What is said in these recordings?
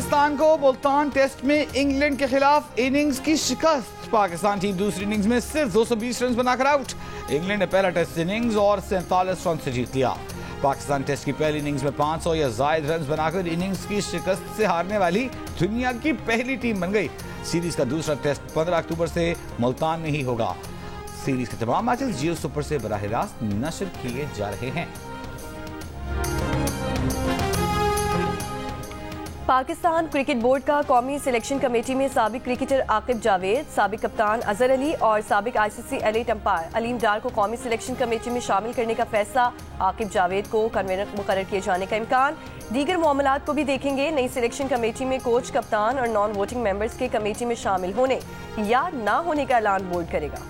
पाकिस्तान को मुल्तान टेस्ट में इंग्लैंड के खिलाफ इनिंग्स की शिकस्त। पाकिस्तान टीम दूसरी इनिंग्स में सिर्फ 220 रन बनाकर आउट। इंग्लैंड ने पहला टेस्ट इनिंग्स और 47 रन से जीत लिया। पाकिस्तान टेस्ट की पहली इनिंग्स में 500 या जायद रन बनाकर इनिंग्स की शिकस्त से हारने वाली दुनिया की पहली टीम बन गई। सीरीज का दूसरा टेस्ट 15 अक्टूबर से मुल्तान में ही होगा। सीरीज के तमाम मैचेस जियो सुपर से बराह रास्त नशर किए जा रहे हैं। पाकिस्तान क्रिकेट बोर्ड का कौमी सिलेक्शन कमेटी में साबिक क्रिकेटर आकिब जावेद, साबिक कप्तान अजहर अली और साबिक ICC एलीट अंपायर अलीम डार को कौमी सिलेक्शन कमेटी में शामिल करने का फैसला। आकिब जावेद को कन्वीनर मुकर्रर किए जाने का इम्कान। दीगर मामलात को भी देखेंगे। नई सिलेक्शन कमेटी में कोच, कप्तान और नॉन वोटिंग मेंबर्स के कमेटी में शामिल होने या ना होने का ऐलान बोर्ड करेगा।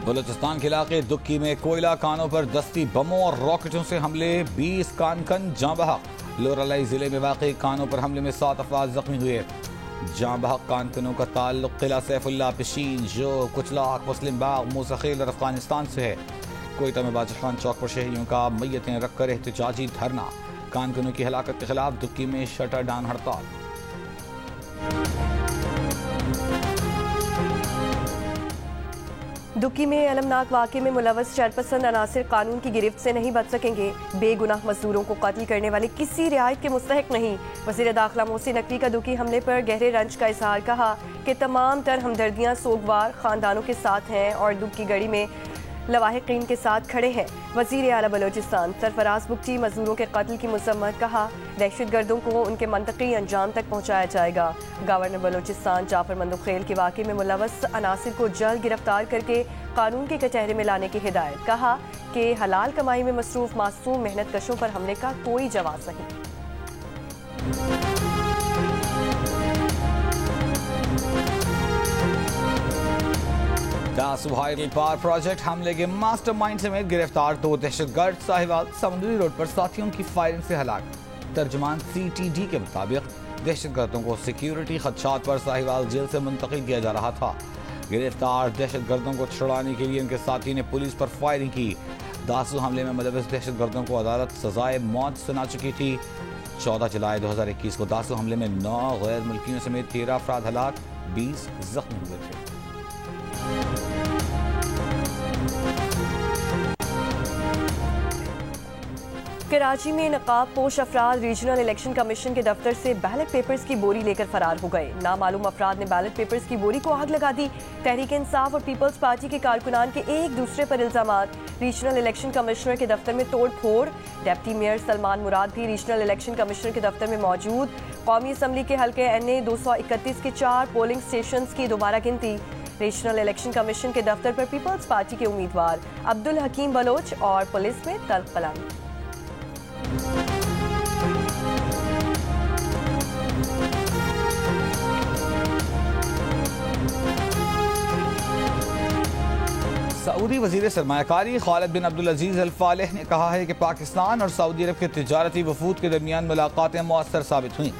बलूचिस्तान के इलाके दुक्की में कोयला कानों पर दस्ती बमों और रॉकेटों से हमले, 20 कानकन जाँ बहक। लोरालाई जिले में वाक़ई कानों पर हमले में 7 अफराद जख्मी हुए। जाँ बहक कानकनों का ताल्लुक किला सैफुल्ला, पिशीन, जो कुचलाक, मुस्लिम बाग, मूसखील और अफगानिस्तान से है। कोयटा में बादशाह खान चौक पर शहरियों का मैयतें रखकर एहतजाजी धरना। कानकनों की हलाकत के खिलाफ दुक्की में शटर डाउन हड़ताल। दुक्की में अलमनाक वाक़े में मुलव्वस शरपसंद अनासिर कानून की गिरफ्त से नहीं बच सकेंगे। बेगुनाह मजदूरों को कत्ल करने वाले किसी रियायत के मुस्तहिक नहीं। वज़ीर दाखिला मोहसिन नकवी का दुक्की हमले पर गहरे रंज का इजहार। कहा कि तमाम तर हमदर्दियाँ सोगवार ख़ानदानों के साथ हैं और दुख की घड़ी में लवाहिकीन के साथ खड़े हैं। वज़ीर आला बलोचिस्तान सरफराज बुगटी मजदूरों के कत्ल की मजम्मत। कहा दहशतगर्दों को उनके मंतकी अंजाम तक पहुँचाया जाएगा। गवर्नर बलोचिस्तान जाफर मंदुखेल के वाक़े में मुलव्वस अनासिर को जल्द गिरफ्तार करके कानून के कटहरे में लाने की हिदायत। कहा कि हलाल कमाई में मसरूफ मासूम मेहनत कशों पर हमले का कोई जवाब नहीं। दासू हाइडल पावर प्रोजेक्ट हमले के मास्टरमाइंड समेत गिरफ्तार 2 दहशतगर्द। साहिवाल समुद्री रोड पर साथियों की फायरिंग से हलाक। तर्जुमान CTD के मुताबिक दहशतगर्दों को सिक्योरिटी खदशात पर साहिवाल जेल से मुंतकिल किया जा रहा था। गिरफ्तार दहशतगर्दों को छुड़ाने के लिए उनके साथी ने पुलिस पर फायरिंग की। दासू हमले में मुलव्वस दहशतगर्दों को अदालत सजाए मौत सुना चुकी थी। 14 जुलाई 2021 को दासू हमले में 9 गैर मुल्कियों समेत 13 अफराद हलाक, 20 जख्मी हुए थे। कराची में नकाब पोश अफराद रीजनल इलेक्शन कमीशन के दफ्तर से बैलेट पेपर्स की बोरी लेकर फरार हो गए। नामालूम अफराद ने बैलेट पेपर्स की बोरी को आग लगा दी। तहरीक इंसाफ और पीपल्स पार्टी के कारकुनान के एक दूसरे पर इल्जामात। रीजनल इलेक्शन कमिश्नर के दफ्तर में तोड़ फोड़। डिप्टी मेयर सलमान मुराद भी रीजनल इलेक्शन कमिश्नर के दफ्तर में मौजूद। कौमी असम्बली के हल्के NA 231 के 4 पोलिंग स्टेशन की दोबारा गिनती। रीजनल इलेक्शन कमीशन के दफ्तर पर पीपल्स पार्टी के उम्मीदवार अब्दुल हकीम बलोच और पुलिस में तल्ख कलामी। सऊदी वजीर सरमायाकारी खालिद बिन अब्दुल अजीज अल फालिह ने कहा है कि पाकिस्तान और सऊदी अरब के तिजारती वफूद के दरमियान मुलाकातें मुअस्सर साबित हुई।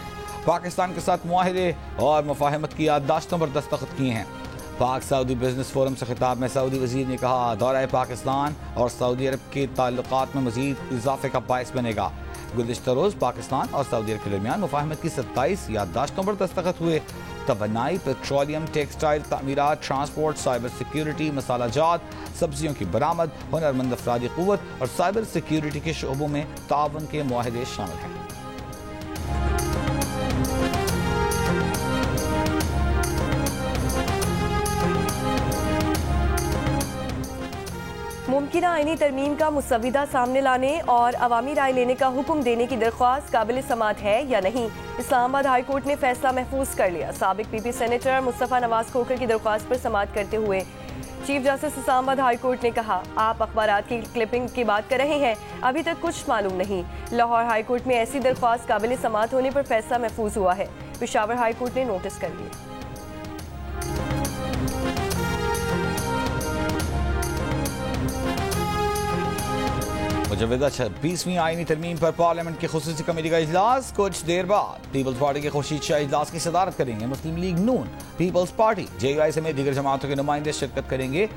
पाकिस्तान के साथ मुआहिदे और मुफाहमत की याददाश्तों पर दस्तखत किए हैं। पाक सऊदी बिजनेस फोरम से खिताब में सऊदी वजीर ने कहा दौरा पाकिस्तान और सऊदी अरब के ताल्लुकात में मजीद इजाफे का बायस बनेगा। गुज़िश्ता रोज़ पाकिस्तान और सऊदी अरब के दरमियान मुफाहमत की 27 याददाश्तों पर दस्तखत हुए। तवानाई, पेट्रोलियम, टेक्सटाइल, तामीरात, ट्रांसपोर्ट, साइबर सिक्योरिटी, मसाला जात, सब्जियों की बरामद, हुनरमंद अफरादी क़ुव्वत और साइबर सिक्योरिटी के शोबों में ताउन के मुआहदे शामिल हैं। मुमकिन आईनी तरमीम का मुसविदा सामने लाने और अवामी राय लेने का हुक्म देने की दरख्वास्त काबिल समात है या नहीं। इस्लामाबाद हाई कोर्ट ने फैसला महफूज कर लिया। साबिक PP सेनेटर मुस्तफ़ा नवाज खोखर की दरख्वास्त पर समात करते हुए chief justice Islamabad high court ने कहा आप अखबारात की क्लिपिंग की बात कर रहे हैं, अभी तक कुछ मालूम नहीं। लाहौर हाई कोर्ट में ऐसी दरख्वास्त काबिल समात होने पर फैसला महफूज हुआ है। पेशावर हाई कोर्ट ने नोटिस कर दिया। मुजव्वदा 26वीं आईनी तरमीम पर पार्लियामेंट की खुसूसी कमेटी का इजलास कुछ देर बाद। पीपल्स पार्टी के खुर्शीद शाह इजलास की सदारत करेंगे। मुस्लिम लीग नून, पीपल्स पार्टी, JUI समेत दीगर जमातों के नुमाइंदे शिरकत करेंगे।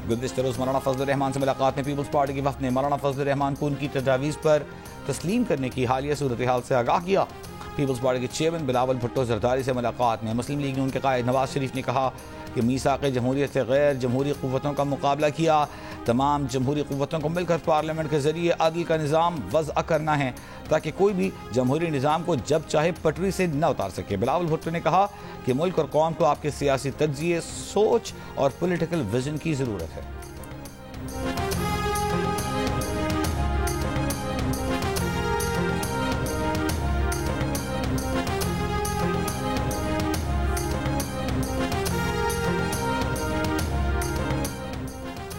गुज़िश्ता रोज़ मौलाना फजल रहमान से मुलाकात में पीपल्स पार्टी के वफ़द ने मौलाना फजल रहमान को उनकी तजावीज़ पर तस्लीम करने की हालिया सूरत हाल से आगाह किया। पीपल्स पार्टी के चेयरमैन बिलावल भुट्टो जरदारी से मुलाकात में मुस्लिम लीग ने उनके कायद नवाज शरीफ ने कहा कि मीसाक़ जमहूरियत से गैर जमहूरी क़ुव्वतों का मुकाबला किया। तमाम जमहूरी क़ुव्वतों को मिलकर पार्लियामेंट के ज़रिए अदल का निज़ाम वज़अ करना है ताकि कोई भी जमहूरी निज़ाम को जब चाहे पटरी से न उतार सके। बिलावल भुट्टो ने कहा कि मुल्क और कौम को आपके सियासी तज्ज़िये, सोच और पॉलिटिकल विजन की ज़रूरत है।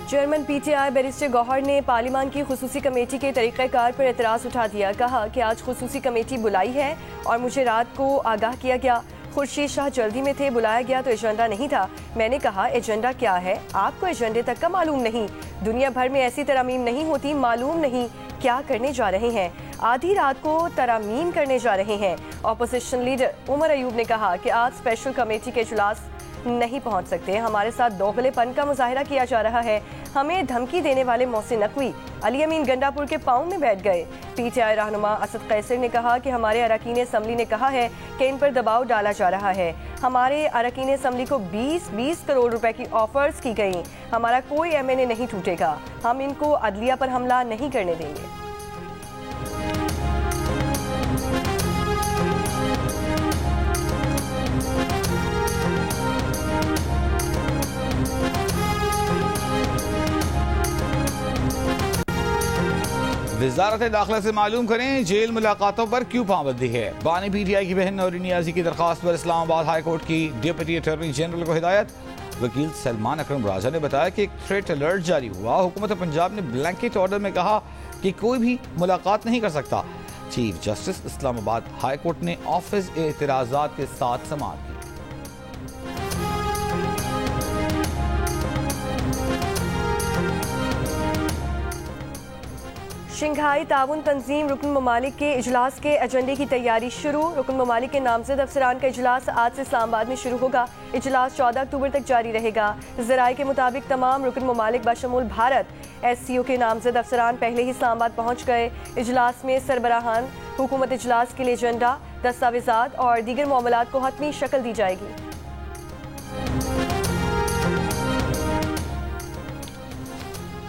चेयरमैन पीटीआई बैरिस्टर गौहर ने पार्लियामान की खुसूसी कमेटी के तरीक़ाकार पर एतराज़ उठा दिया। कहा कि आज खुसूसी कमेटी बुलाई है और मुझे रात को आगाह किया गया। खुर्शीद शाह जल्दी में थे, बुलाया गया तो एजेंडा नहीं था। मैंने कहा एजेंडा क्या है, आपको एजेंडे तक का मालूम नहीं। दुनिया भर में ऐसी तरामीम नहीं होती, मालूम नहीं क्या करने जा रहे हैं। आधी रात को तरामीम करने जा रहे हैं। अपोजिशन लीडर उमर अयूब ने कहा कि आज स्पेशल कमेटी के इजलास नहीं पहुंच सकते। हमारे साथ दोगलेपन का मुजाहिरा किया जा रहा है। हमें धमकी देने वाले मोहसिन नकवी अली अमीन गंडापुर के पाँव में बैठ गए। पीटीआई रहनुमा असद कैसर ने कहा कि हमारे अरकान असम्बली ने कहा है कि इन पर दबाव डाला जा रहा है। हमारे अरकान असम्बली को 20-20 करोड़ रुपए की ऑफर्स की गई। हमारा कोई एमएनए नहीं टूटेगा। हम इनको अदलिया पर हमला नहीं करने देंगे। वज़ारत दाखिला से मालूम करें जेल मुलाकातों पर क्यों पाबंदी है। बानी पीटीआई की बहन नौरीन नियाज़ी की दरखास्त पर इस्लामाबाद हाई कोर्ट की डिप्टी अटॉर्नी जनरल को हिदायत। वकील सलमान अकरम राजा ने बताया कि एक थ्रेट अलर्ट जारी हुआ। हुकूमत पंजाब ने ब्लैंकेट ऑर्डर में कहा कि कोई भी मुलाकात नहीं कर सकता। Chief justice Islamabad high court ने ऑफिस एतराज़ात के साथ समाअत की। शंघाई ताउन तंजीम रुकन ममालिक के इजलास के एजेंडे की तैयारी शुरू। रुकन ममालिक के नामजद अफसरान का इजलास आज से इस्लामाबाद में शुरू होगा। इजलास 14 अक्टूबर तक जारी रहेगा। ज़राए के मुताबिक तमाम रुकन ममालिक बशमूल भारत SCO के नामजद अफसरान पहले ही इस्लामाबाद पहुँच गए। इजलास में सरबराहान हुकूमत इजलास के लिए एजेंडा, दस्तावेजात और दीगर मामलात को हतमी शक्ल दी जाएगी।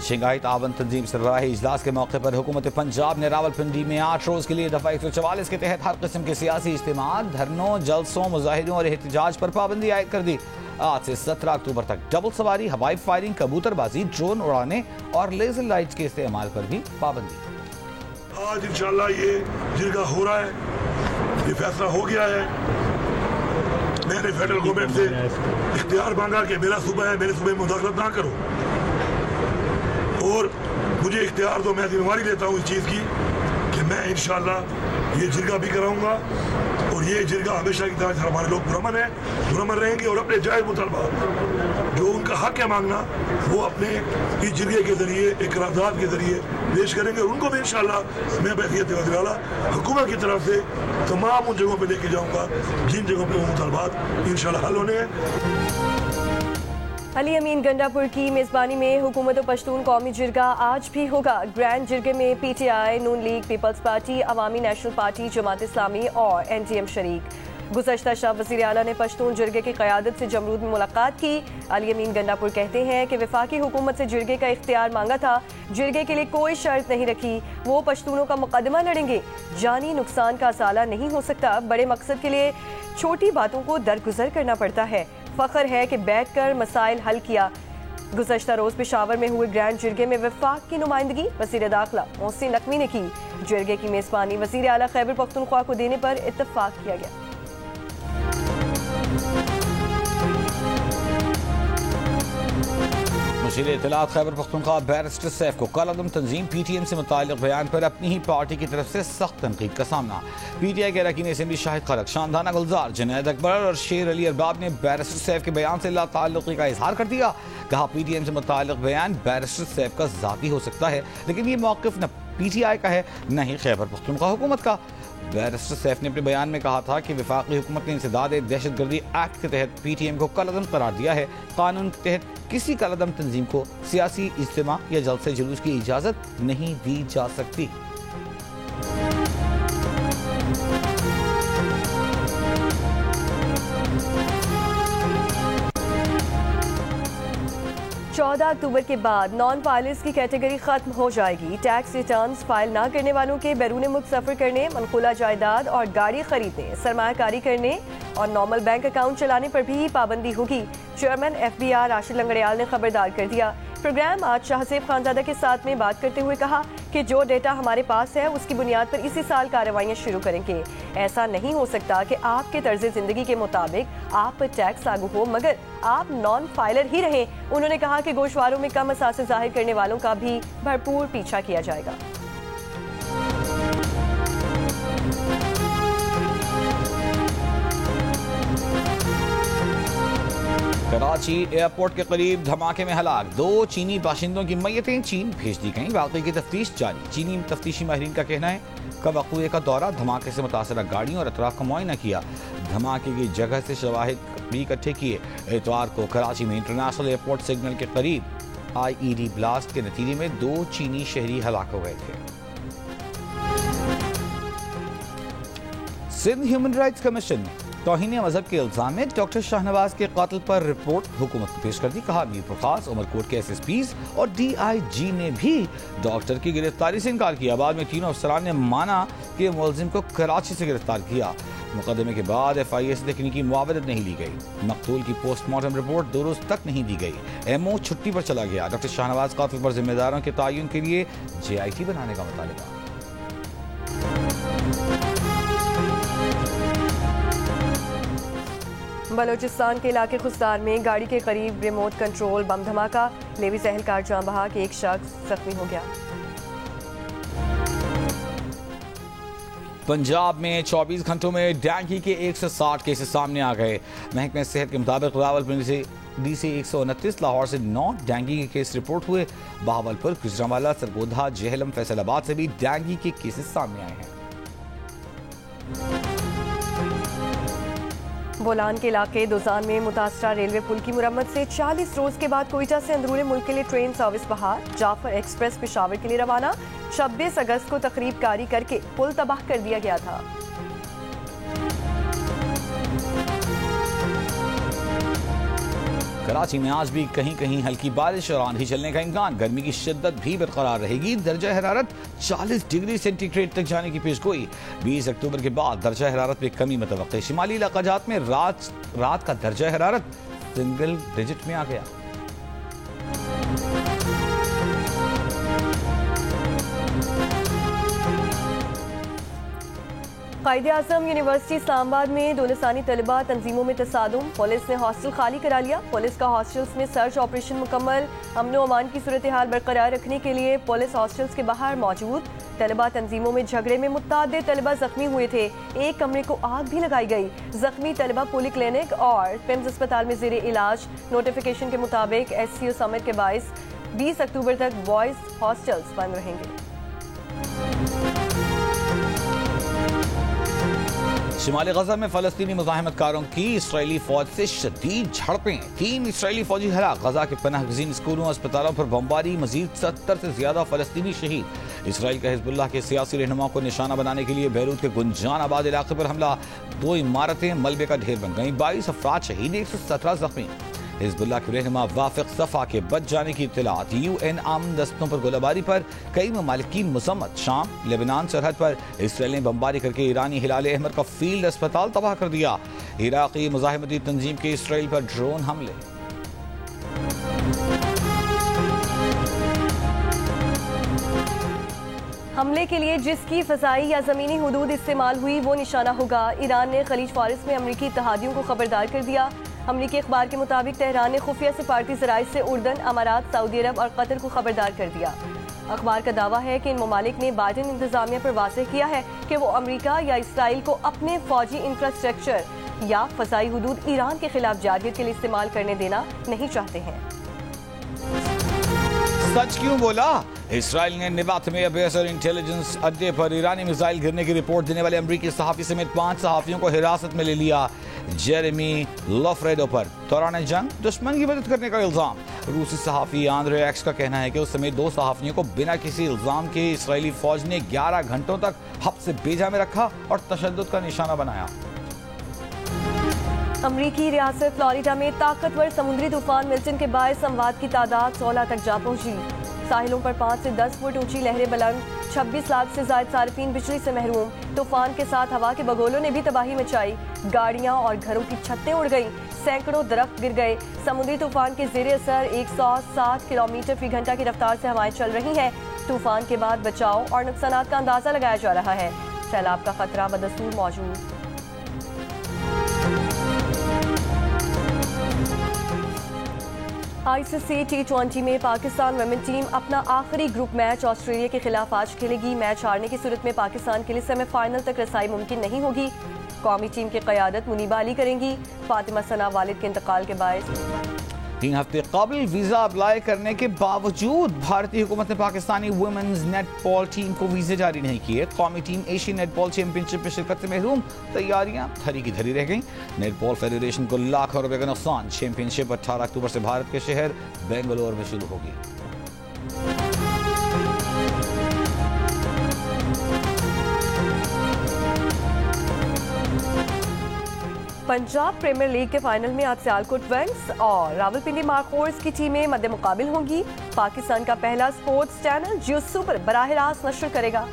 शंघाई ताउन तंजीम सरबराही इजलास के मौके पर हुकूमत पंजाब ने रावलपिंडी में 8 रोज़ के लिए दफ़ा 144 के तहत हर किस्म के सियासी इज्तिमात, धरनों, जलसों, मुजाहिरों और एहतजाज पर पाबंदी आयद कर दी। आज से 17 अक्टूबर तक डबल सवारी, हवाई फायरिंग, कबूतरबाजी, ड्रोन उड़ाने और लेजर लाइट्स के इस्तेमाल पर भी पाबंदी। आज इंशाल्लाह ये जिरगा हो रहा है, ये फैसला हो गया है। मैंने फेडरल गवर्नमेंट से इख्तियार मांगा कि मेरा सूबा है, मेरे सूबे में मुदाखलत ना करो और मुझे इख्तियार दो। मैं जिम्मेवारी लेता हूँ इस चीज़ की कि मैं इंशाल्लाह ये जिरगा भी कराऊंगा और ये जिरगा हमेशा की तरह हमारे लोग पुरअमन रहेंगे और अपने जायज़ मुतालबा जो उनका हक है मांगना वो अपने इस जिरगे के ज़रिए, इक़रारदाद के ज़रिए पेश करेंगे और उनको भी इंशाल्लाह मैं बैसियत वज़ीर-ए-आला हुकूमत की तरफ से तमाम उन जगहों पर लेके जाऊँगा जिन जगहों पर वो मुतालबात इंशाल्लाह हल होने हैं। अली अमीन गंडापुर की मेज़बानी में हुकूमत पश्तून कौमी जिरगा आज भी होगा। ग्रैंड जिरगे में पीटीआई, नून लीग, पीपल्स पार्टी, अवामी नेशनल पार्टी, जमात इस्लामी और NTM शरीक। गुज़श्ता शब वज़ीर आला ने पश्तून जिरगे की क़यादत से जमरूद में मुलाकात की। अली अमीन गंडापुर कहते हैं कि वफाकी हुकूमत से जिरगे का इख्तियार मांगा था, जिरगे के लिए कोई शर्त नहीं रखी, वो पश्तूनों का मुकदमा लड़ेंगे। जानी नुकसान का असाला नहीं हो सकता। बड़े मकसद के लिए छोटी बातों को दरगुजर करना पड़ता है। फ़ख्र है कि बैठकर मसाइल हल किया। गुज़श्ता रोज़ पेशावर में हुए ग्रैंड जिरगे में वफाक की नुमाइंदगी वज़ीर दाखिला मोहसिन नकवी ने की। जिरगे की मेज़बानी वज़ीर आला खैबर पख्तूनख्वा को देने पर इत्तफाक किया गया। मुशीर इत्तलात खैबर पख्तूनख्वा बैरिस्टर सैफ को कल-अदम तंजीम PTM से मुताल्लिक़ बयान पर अपनी ही पार्टी की तरफ से सख्त तनकीद का सामना। PTI के अरकान असम्बली शाहिद खलक, शानदाना गुलजार, जुनैद अकबर और शेर अली अरबाब ने बैरिस्टर सैफ के बयान से लाताल्लुक़ी का इजहार कर दिया। कहा PTM से मुताल्लिक़ बयान बैरिस्टर सैफ का ज़ाती हो सकता है लेकिन ये मौक़िफ़ न PTI का है न ही खैबर पख्तूनख्वा हुकूमत का। बैरिस्टर सैफ ने अपने बयान में कहा था कि वफाकी हुकूमत ने इंसदाद दहशतगर्दी एक्ट के तहत PTM को कलअदम करार दिया है। कानून के तहत किसी कलअदम तंजीम को सियासी इज्तिमा या जलसे जुलूस की इजाज़त नहीं दी जा सकती। चौदह अक्टूबर के बाद नॉन फाइलर्स की कैटेगरी खत्म हो जाएगी। टैक्स रिटर्न्स फाइल ना करने वालों के बैरून मुल्क सफर करने, मनकूला जायदाद और गाड़ी खरीदने, सरमायाकारी करने और नॉर्मल बैंक अकाउंट चलाने पर भी पाबंदी होगी। चेयरमैन FBR राशिद लंगड़ियाल ने खबरदार कर दिया। प्रोग्राम आज शाहजेब खानजादा के साथ में बात करते हुए कहा कि जो डेटा हमारे पास है उसकी बुनियाद पर इसी साल कार्रवाइयां शुरू करेंगे। ऐसा नहीं हो सकता कि आपके तर्ज जिंदगी के मुताबिक आप पर टैक्स लागू हो मगर आप नॉन फाइलर ही रहें। उन्होंने कहा कि गोशवारों में कम असासे जाहिर करने वालों का भी भरपूर पीछा किया जाएगा। कराची एयरपोर्ट के करीब धमाके में हलाक 2 चीनी बाशिंदों की मैयतें चीन भेज दी गईं। वाकई की तफ्तीश जारी। चीनी तफ्तीशी माहिरीन का कहना है कि वक़्वे का दौरा, धमाके से मुतासरा गाड़ियों और अतराफ का मुआयना किया, धमाके की जगह से शवाहिद भी इकट्ठे किए। इतवार को कराची में इंटरनेशनल एयरपोर्ट सिग्नल के करीब IED ब्लास्ट के नतीजे में 2 चीनी शहरी हलाक हो गए थे। सिंध ह्यूमन राइट्स कमीशन तौहीन मजहब के इल्जाम में डॉक्टर शाहनवाज के कातिल पर रिपोर्ट हुकूमत को पेश कर दी। कहा मीरपुर खास, उमरकोट के SSPs और DIG ने भी डॉक्टर की गिरफ्तारी से इनकार किया। बाद में तीनों अफसरान ने माना कि मुलजिम को कराची से गिरफ्तार किया। मुकदमे के बाद FIA से तकनीकी मुआवजत नहीं ली गई। मकतूल की पोस्टमार्टम रिपोर्ट 2 रोज तक नहीं दी गई। MO छुट्टी पर चला गया। डॉक्टर शाहनवाज कातिल पर जिम्मेदारों के तयन के लिए JIT बनाने का मुतालबा। बलोचिस्तान के इलाके खुसदार में गाड़ी के करीब रिमोट कंट्रोल बम धमाका, लेविस एहलकार जान बहा के एक शख्स जख्मी हो गया। पंजाब में 24 घंटों में डेंगू के 160 केसेस सामने आ गए। महकमे सेहत के मुताबिक रावलपिंडी से DC 129, लाहौर से 9 डेंगू के केस रिपोर्ट हुए। बहावलपुर, गुजरांवाला, सरगोधा, जेहलम, फैसलाबाद से भी डेंगू के केसेस सामने आए हैं। बोलान के इलाके दोजान में मुतासरा रेलवे पुल की मुरम्मत से 40 रोज के बाद कोयटा से अंदरूनी मुल्क के लिए ट्रेन सर्विस बहाल। जाफर एक्सप्रेस पेशावर के लिए रवाना। 26 अगस्त को तकरीब कारी करके पुल तबाह कर दिया गया था। कराची में आज भी कहीं कहीं हल्की बारिश और आंधी चलने का इम्कान। गर्मी की शिद्दत भी बरकरार रहेगी। दर्जा हरारत 40 डिग्री सेंटीग्रेड तक जाने की पेशगोई। 20 अक्टूबर के बाद दर्जा हरारत में कमी मुतवक्किल। शिमाली इलाकाजात में रात का दर्जा हरारत सिंगल डिजिट में आ गया। कायदे-आज़म यूनिवर्सिटी इस्लामाबाद में 2 लिसानी तलबा तंजीमों में तसादुम। पुलिस ने हॉस्टल खाली करा लिया। पुलिस का हॉस्टल्स में सर्च ऑपरेशन मुकम्मल। अमन व अमान की सूरत हाल बरकरार रखने के लिए पुलिस हॉस्टल्स के बाहर मौजूद। तलबा तंजीमों में झगड़े में मुत्तादिद तलबा जख्मी हुए थे। एक कमरे को आग भी लगाई गई। जख्मी तलबा पोली क्लिनिक और पिम्स अस्पताल में जेर इलाज। नोटिफिकेशन के मुताबिक SCO समिट के बाइस 20 अक्टूबर तक बॉयज हॉस्टल्स बंद रहेंगे। शिमाली गजा में फलस्तीनी मुजाहिमतकारों की इसराइली फौज से शदीद झड़पें। 3 इसराइली फौजी हलाक। गजा के पनाह गजीन स्कूलों अस्पतालों पर बमबारी। मजीद 70 से ज्यादा फलस्तीनी शहीद। इसराइल का हिजबुल्लाह के सियासी रहनुमा को निशाना बनाने के लिए बैरूत के गुंजान आबाद इलाके पर हमला। 2 इमारतें मलबे का ढेर बन गईं। 22 अफराद शहीद, 117 जख्मी। हिजबुल्लाह के रहनुमा वाफिक सफा के बच जाने की इत्तलात। UN आम दस्तों पर गोलाबारी पर कई ममालिक की मजम्मत। शाम लेबनान सरहद पर इसराइल ने बमबारी करके ईरानी हिलाल अहमर का फील्ड अस्पताल तबाह कर दिया। इराकी मुजाहिमती तंजीम के इसराइल पर ड्रोन हमले। हमले के लिए जिसकी फ़ज़ाई या ज़मीनी हुदूद इस्तेमाल हुई वो निशाना होगा। ईरान ने खलीज फारिस में अमरीकी इत्तेहादियों को खबरदार कर दिया। अमरीकी अखबार के मुताबिक तेहरान ने खुफिया सिफारती ज़राइज़ से उर्दन, अमारात, सऊदी अरब और कतर को खबरदार कर दिया। अखबार का दावा है कि इन ममालिक ने बाइडेन इंतजामिया पर वाज़ेह किया है कि वो अमरीका या इसराइल को अपने फौजी इंफ्रास्ट्रक्चर या फ़ज़ाई हुदूद ईरान के खिलाफ जारहियत के लिए इस्तेमाल करने देना नहीं चाहते हैं। सच क्यों बोला? इसराइल ने निबात में बेस और इंटेलिजेंस अड्डे पर ईरानी मिसाइल गिरने की रिपोर्ट देने वाले अमरीकी सहाफ़ी समेत 5 सहाफ़ियों को हिरासत में ले लिया। जेरेमी लोफ्रेडो पर दौरान जंग दुश्मन की मदद करने का इल्जाम। रूसी सहाफ़ी आंद्रे एक्स का कहना है कि उस समेत 2 सहाफ़ियों को बिना किसी इल्जाम के इसराइली फौज ने 11 घंटों तक हब्स से बेजा में रखा और तशद्दुद का निशाना बनाया। अमरीकी रियासत फ्लोरिडा में ताकतवर समुद्री तूफान मिल्टन के बायस अमवात की तादाद 16 तक जा पहुंची। साहिलों पर 5 से 10 फुट ऊंची लहरें बुलंद, 26 लाख से ज्यादा सार्फिन बिजली से महरूम। तूफान के साथ हवा के बगोलों ने भी तबाही मचाई। गाड़ियां और घरों की छतें उड़ गईं, सैकड़ों दरख्त गिर गए। समुद्री तूफान के जेर असर 107 किलोमीटर फी घंटा की रफ्तार से हवाएं चल रही हैं। तूफान के बाद बचाव और नुकसान का अंदाजा लगाया जा रहा है। सैलाब का खतरा बदस्तूर मौजूद। ICC T20 में पाकिस्तान वुमेन टीम अपना आखिरी ग्रुप मैच ऑस्ट्रेलिया के खिलाफ आज खेलेगी। मैच हारने की सूरत में पाकिस्तान के लिए सेमीफाइनल तक रसाई मुमकिन नहीं होगी। कौमी टीम की क़यादत मुनीबा अली करेंगी। फातिमा सना वालिद के इंतकाल के बायस 3 हफ्ते कबल वीज़ा अप्लाई करने के बावजूद भारतीय हुकूमत ने पाकिस्तानी वुमेन्स नेटबॉल टीम को वीज़े जारी नहीं किए। कौमी टीम एशियन नेटबॉल चैंपियनशिप में शिरकत से महरूम। तैयारियां धरी की धरी रह गईं। नेटबॉल फेडरेशन को लाखों रुपए का नुकसान। चैंपियनशिप 18 अक्टूबर से भारत के शहर बेंगलुरु में शुरू होगी। पंजाब प्रीमियर लीग के फाइनल में आज सियालकोट वेंस और रावलपिंडी मार्कोर्स की टीमें मद्दे मुकाबिल होंगी। पाकिस्तान का पहला स्पोर्ट्स चैनल जियो सुपर बराह रास्त नश्र करेगा।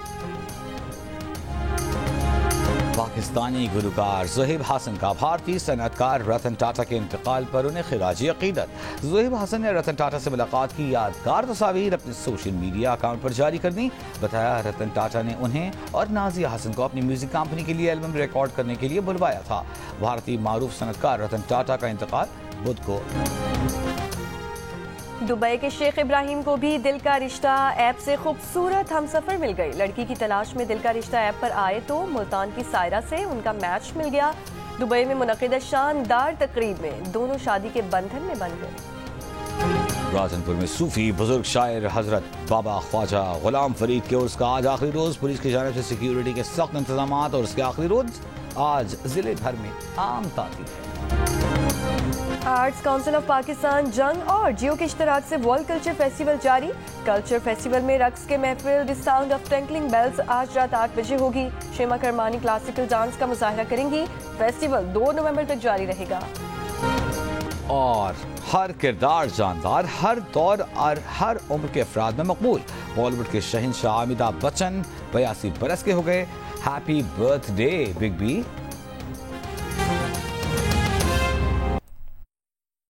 पाकिस्तानी गुलकार ज़ुहैब हसन का भारतीय सनअतकार रतन टाटा के इंतकाल पर उन्हें खिराजी अकीदत। ज़ुहैब हसन ने रतन टाटा से मुलाकात की यादगार तस्वीर अपने सोशल मीडिया अकाउंट पर जारी कर दी। बताया रतन टाटा ने उन्हें और नाजिया हसन को अपनी म्यूजिक कंपनी के लिए एल्बम रिकॉर्ड करने के लिए बुलवाया था। भारतीय मारूफ सनअतकार रतन टाटा का इंतकाल बुध को। दुबई के शेख इब्राहिम को भी दिल का रिश्ता ऐप से खूबसूरत हमसफर मिल गई। लड़की की तलाश में दिल का रिश्ता ऐप पर आए तो मुल्तान की सायरा से उनका मैच मिल गया। दुबई में मुनक़िदा शानदार तकरीब में दोनों शादी के बंधन में बंध गए। राजनपुर में सूफी बुजुर्ग शायर हजरत बाबा ख्वाजा गुलाम फरीद के उर्स का आज आखिरी रोज। पुलिस की जानिब से सिक्योरिटी के सख्त इंतजाम और उसके आखिरी रोज आज जिले भर में आम तातील है। आर्ट्स काउंसिल ऑफ पाकिस्तान जंग और जियो के इश्तराक से वर्ल्ड कल्चर फेस्टिवल जारी। कल्चर फेस्टिवल में रक्स के महफिल the sound of twinkling bells आज रात 8 बजे होगी। शेमा करमानी क्लासिकल डांस का मुजाहरा करेंगी। फेस्टिवल 2 नवंबर तक जारी रहेगा। और हर किरदार जानदार, हर दौर और हर उम्र के अफराद में मकबूल। बॉलीवुड के शहंशाह अमिताभ बच्चन 82 बरस के हो गए। Happy birthday big B.